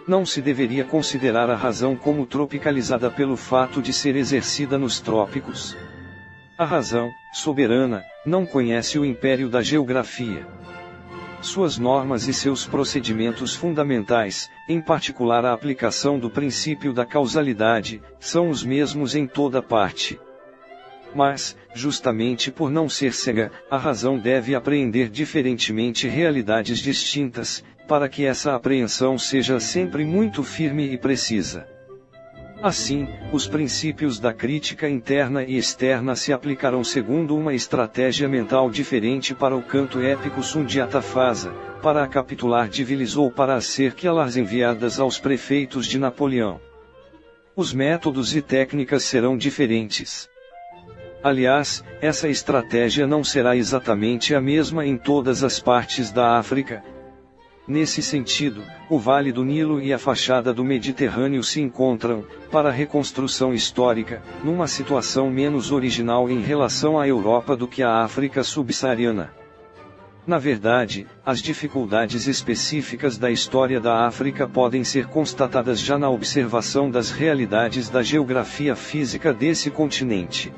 Não se deveria considerar a razão como tropicalizada pelo fato de ser exercida nos trópicos. A razão, soberana, não conhece o império da geografia. Suas normas e seus procedimentos fundamentais, em particular a aplicação do princípio da causalidade, são os mesmos em toda parte. Mas, justamente por não ser cega, a razão deve apreender diferentemente realidades distintas, para que essa apreensão seja sempre muito firme e precisa. Assim, os princípios da crítica interna e externa se aplicarão segundo uma estratégia mental diferente para o canto épico Sundiata-Fasa, para a capitular de Vilis ou para as cerquelas enviadas aos prefeitos de Napoleão. Os métodos e técnicas serão diferentes. Aliás, essa estratégia não será exatamente a mesma em todas as partes da África. Nesse sentido, o Vale do Nilo e a fachada do Mediterrâneo se encontram, para a reconstrução histórica, numa situação menos original em relação à Europa do que à África subsaariana. Na verdade, as dificuldades específicas da história da África podem ser constatadas já na observação das realidades da geografia física desse continente.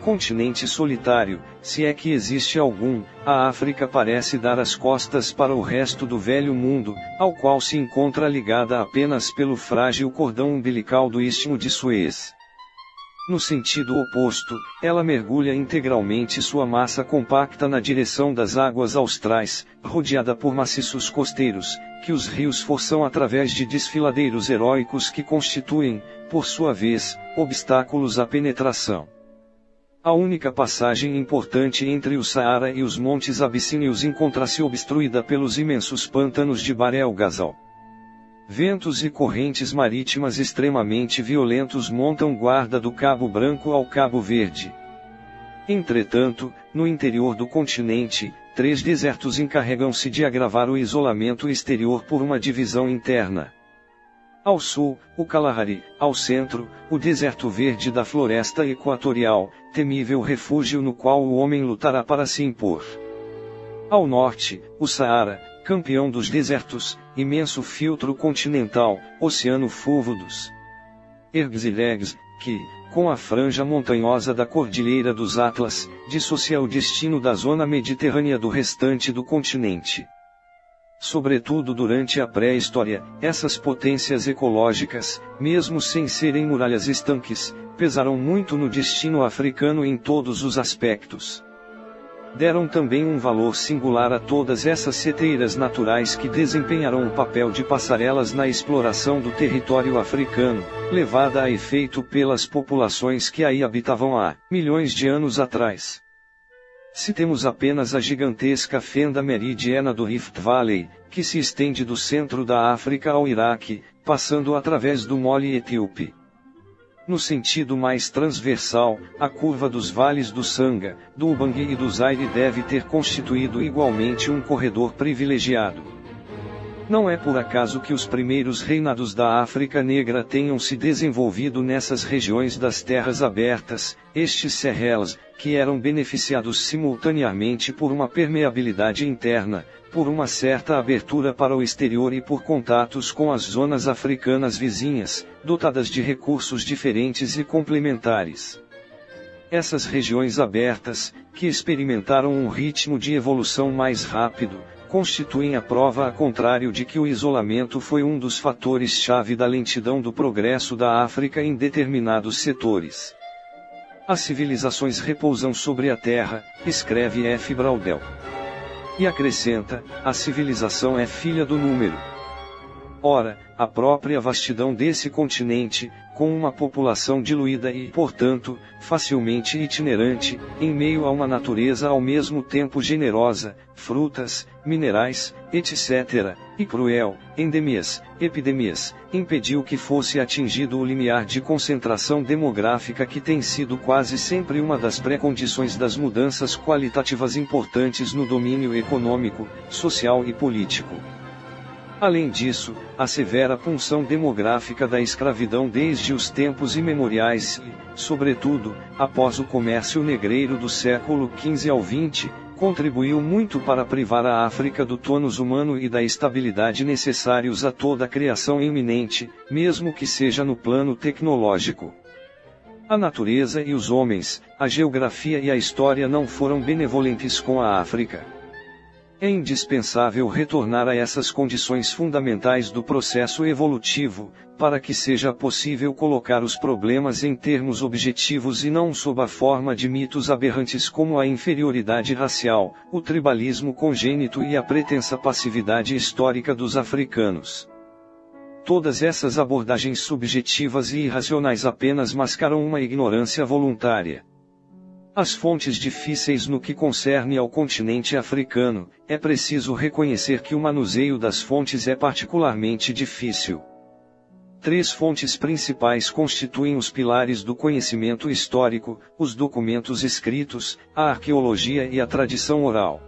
Continente solitário, se é que existe algum, a África parece dar as costas para o resto do velho mundo, ao qual se encontra ligada apenas pelo frágil cordão umbilical do Istmo de Suez. No sentido oposto, ela mergulha integralmente sua massa compacta na direção das águas austrais, rodeada por maciços costeiros, que os rios forçam através de desfiladeiros heróicos que constituem, por sua vez, obstáculos à penetração. A única passagem importante entre o Saara e os montes abissínios encontra-se obstruída pelos imensos pântanos de Bahr el Ghazal. Ventos e correntes marítimas extremamente violentos montam guarda do Cabo Branco ao Cabo Verde. Entretanto, no interior do continente, 3 desertos encarregam-se de agravar o isolamento exterior por uma divisão interna. Ao sul, o Kalahari; ao centro, o deserto verde da floresta equatorial, temível refúgio no qual o homem lutará para se impor. Ao norte, o Saara, campeão dos desertos, imenso filtro continental, oceano fúlvudos. Ergues, que, com a franja montanhosa da Cordilheira dos Atlas, dissocia o destino da zona mediterrânea do restante do continente. Sobretudo durante a pré-história, essas potências ecológicas, mesmo sem serem muralhas estanques, pesaram muito no destino africano em todos os aspectos. Deram também um valor singular a todas essas seteiras naturais que desempenharam o papel de passarelas na exploração do território africano, levada a efeito pelas populações que aí habitavam há milhões de anos atrás. Citemos apenas a gigantesca fenda meridiana do Rift Valley, que se estende do centro da África ao Iraque, passando através do Mole etíope. No sentido mais transversal, a curva dos vales do Sanga, do Ubangi e do Zaire deve ter constituído igualmente um corredor privilegiado. Não é por acaso que os primeiros reinados da África Negra tenham se desenvolvido nessas regiões das terras abertas, estes serrels, que eram beneficiados simultaneamente por uma permeabilidade interna, por uma certa abertura para o exterior e por contatos com as zonas africanas vizinhas, dotadas de recursos diferentes e complementares. Essas regiões abertas, que experimentaram um ritmo de evolução mais rápido, constituem a prova a contrário de que o isolamento foi um dos fatores-chave da lentidão do progresso da África em determinados setores. As civilizações repousam sobre a terra, escreve F. Braudel. E acrescenta, a civilização é filha do número. Ora, a própria vastidão desse continente, com uma população diluída e, portanto, facilmente itinerante, em meio a uma natureza ao mesmo tempo generosa, frutas, minerais, etc., e cruel, endemias, epidemias, impediu que fosse atingido o limiar de concentração demográfica que tem sido quase sempre uma das pré-condições das mudanças qualitativas importantes no domínio econômico, social e político. Além disso, a severa punção demográfica da escravidão desde os tempos imemoriais e, sobretudo, após o comércio negreiro do século XV ao XX, contribuiu muito para privar a África do tônus humano e da estabilidade necessários a toda a criação iminente, mesmo que seja no plano tecnológico. A natureza e os homens, a geografia e a história não foram benevolentes com a África. É indispensável retornar a essas condições fundamentais do processo evolutivo, para que seja possível colocar os problemas em termos objetivos e não sob a forma de mitos aberrantes como a inferioridade racial, o tribalismo congênito e a pretensa passividade histórica dos africanos. Todas essas abordagens subjetivas e irracionais apenas mascaram uma ignorância voluntária. As fontes difíceis no que concerne ao continente africano, é preciso reconhecer que o manuseio das fontes é particularmente difícil. 3 fontes principais constituem os pilares do conhecimento histórico: os documentos escritos, a arqueologia e a tradição oral.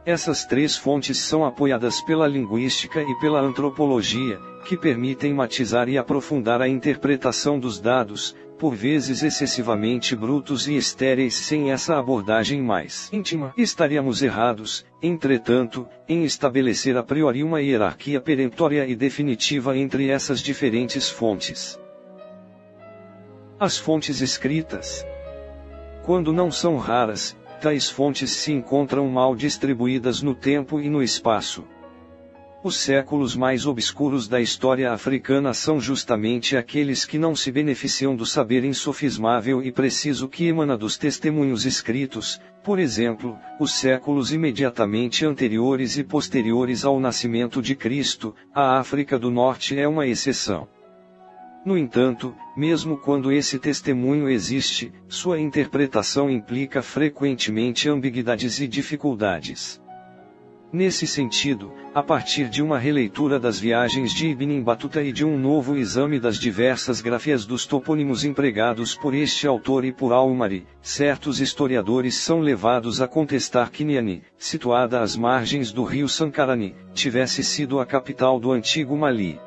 Essas 3 fontes são apoiadas pela linguística e pela antropologia, que permitem matizar e aprofundar a interpretação dos dados, por vezes excessivamente brutos e estéreis. Sem essa abordagem mais íntima, estaríamos errados, entretanto, em estabelecer a priori uma hierarquia peremptória e definitiva entre essas diferentes fontes. As fontes escritas. Quando não são raras, tais fontes se encontram mal distribuídas no tempo e no espaço. Os séculos mais obscuros da história africana são justamente aqueles que não se beneficiam do saber insofismável e preciso que emana dos testemunhos escritos, por exemplo, os séculos imediatamente anteriores e posteriores ao nascimento de Cristo. A África do Norte é uma exceção. No entanto, mesmo quando esse testemunho existe, sua interpretação implica frequentemente ambiguidades e dificuldades. Nesse sentido, a partir de uma releitura das viagens de Ibn Battuta e de um novo exame das diversas grafias dos topônimos empregados por este autor e por Al-Umari, certos historiadores são levados a contestar que Niani, situada às margens do rio Sankarani, tivesse sido a capital do antigo Mali.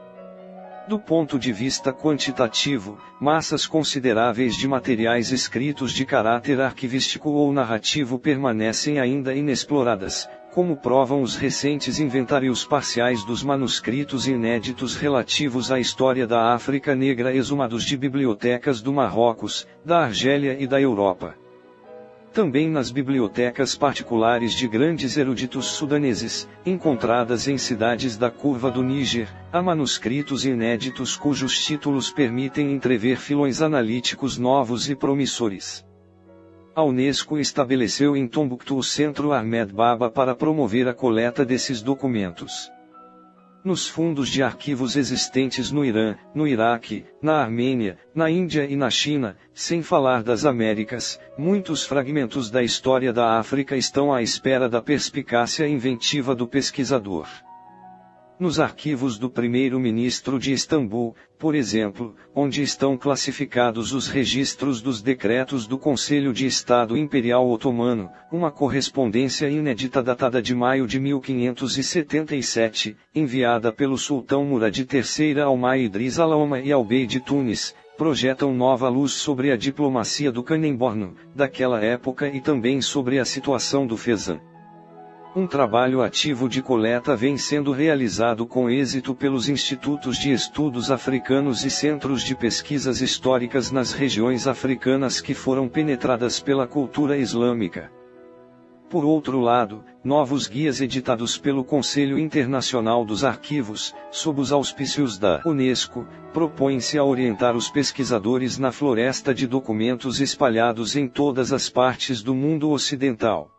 Do ponto de vista quantitativo, massas consideráveis de materiais escritos de caráter arquivístico ou narrativo permanecem ainda inexploradas, como provam os recentes inventários parciais dos manuscritos inéditos relativos à história da África Negra exumados de bibliotecas do Marrocos, da Argélia e da Europa. Também nas bibliotecas particulares de grandes eruditos sudaneses, encontradas em cidades da curva do Níger, há manuscritos inéditos cujos títulos permitem entrever filões analíticos novos e promissores. A Unesco estabeleceu em Tombuctu o Centro Ahmed Baba para promover a coleta desses documentos. Nos fundos de arquivos existentes no Irã, no Iraque, na Armênia, na Índia e na China, sem falar das Américas, muitos fragmentos da história da África estão à espera da perspicácia inventiva do pesquisador. Nos arquivos do primeiro-ministro de Istambul, por exemplo, onde estão classificados os registros dos decretos do Conselho de Estado Imperial Otomano, uma correspondência inédita datada de maio de 1577, enviada pelo sultão Murad III ao Mai Idris Al-Alma e ao Bey de Tunis, projetam nova luz sobre a diplomacia do Kanemborno, daquela época e também sobre a situação do Fezzan. Um trabalho ativo de coleta vem sendo realizado com êxito pelos institutos de estudos africanos e centros de pesquisas históricas nas regiões africanas que foram penetradas pela cultura islâmica. Por outro lado, novos guias editados pelo Conselho Internacional dos Arquivos, sob os auspícios da Unesco, propõem-se a orientar os pesquisadores na floresta de documentos espalhados em todas as partes do mundo ocidental.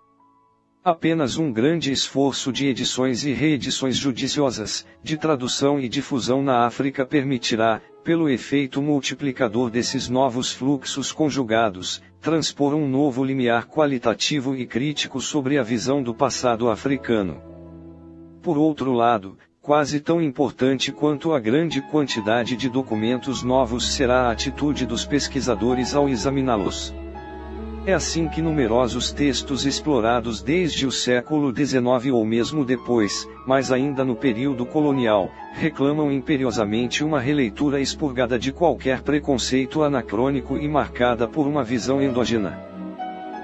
Apenas um grande esforço de edições e reedições judiciosas, de tradução e difusão na África permitirá, pelo efeito multiplicador desses novos fluxos conjugados, transpor um novo limiar qualitativo e crítico sobre a visão do passado africano. Por outro lado, quase tão importante quanto a grande quantidade de documentos novos será a atitude dos pesquisadores ao examiná-los. É assim que numerosos textos explorados desde o século XIX ou mesmo depois, mas ainda no período colonial, reclamam imperiosamente uma releitura expurgada de qualquer preconceito anacrônico e marcada por uma visão endógena.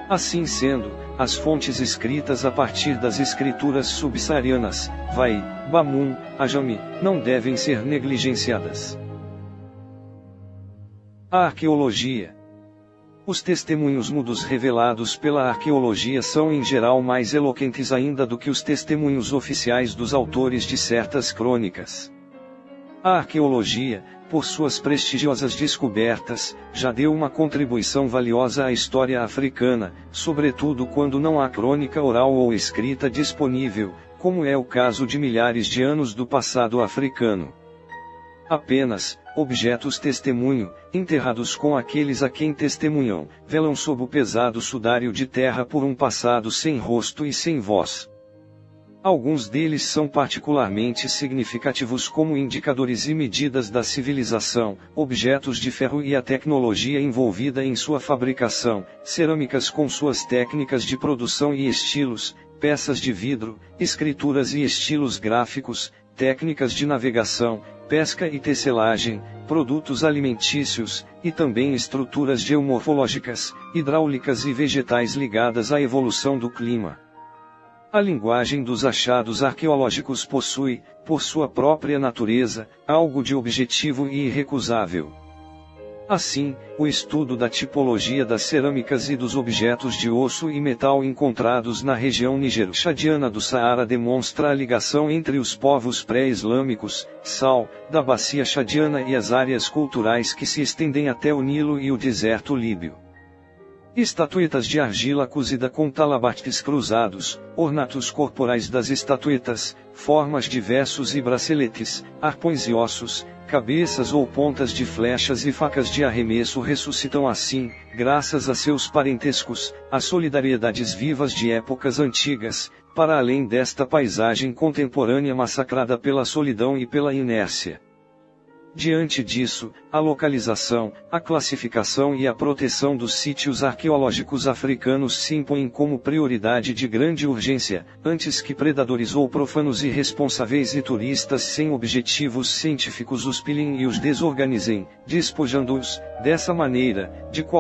Assim sendo, as fontes escritas a partir das escrituras subsaarianas, Vai, Bamun, Ajami, não devem ser negligenciadas. A arqueologia. Os testemunhos mudos revelados pela arqueologia são em geral mais eloquentes ainda do que os testemunhos oficiais dos autores de certas crônicas. A arqueologia, por suas prestigiosas descobertas, já deu uma contribuição valiosa à história africana, sobretudo quando não há crônica oral ou escrita disponível, como é o caso de milhares de anos do passado africano. Apenas, objetos testemunho, enterrados com aqueles a quem testemunham, velam sob o pesado sudário de terra por um passado sem rosto e sem voz. Alguns deles são particularmente significativos como indicadores e medidas da civilização, objetos de ferro e a tecnologia envolvida em sua fabricação, cerâmicas com suas técnicas de produção e estilos, peças de vidro, escrituras e estilos gráficos, técnicas de navegação, pesca e tecelagem, produtos alimentícios, e também estruturas geomorfológicas, hidráulicas e vegetais ligadas à evolução do clima. A linguagem dos achados arqueológicos possui, por sua própria natureza, algo de objetivo e irrecusável. Assim, o estudo da tipologia das cerâmicas e dos objetos de osso e metal encontrados na região nigero-chadiana do Saara demonstra a ligação entre os povos pré-islâmicos, Sal, da bacia chadiana e as áreas culturais que se estendem até o Nilo e o deserto líbio. Estatuetas de argila cozida com talabartes cruzados, ornatos corporais das estatuetas, formas de versos e braceletes, arpões e ossos, cabeças ou pontas de flechas e facas de arremesso ressuscitam assim, graças a seus parentescos, as solidariedades vivas de épocas antigas, para além desta paisagem contemporânea massacrada pela solidão e pela inércia. Diante disso, a localização, a classificação e a proteção dos sítios arqueológicos africanos se impõem como prioridade de grande urgência, antes que predadores ou profanos irresponsáveis e turistas sem objetivos científicos os pilhem e os desorganizem, despojando-os, dessa maneira, de qualquer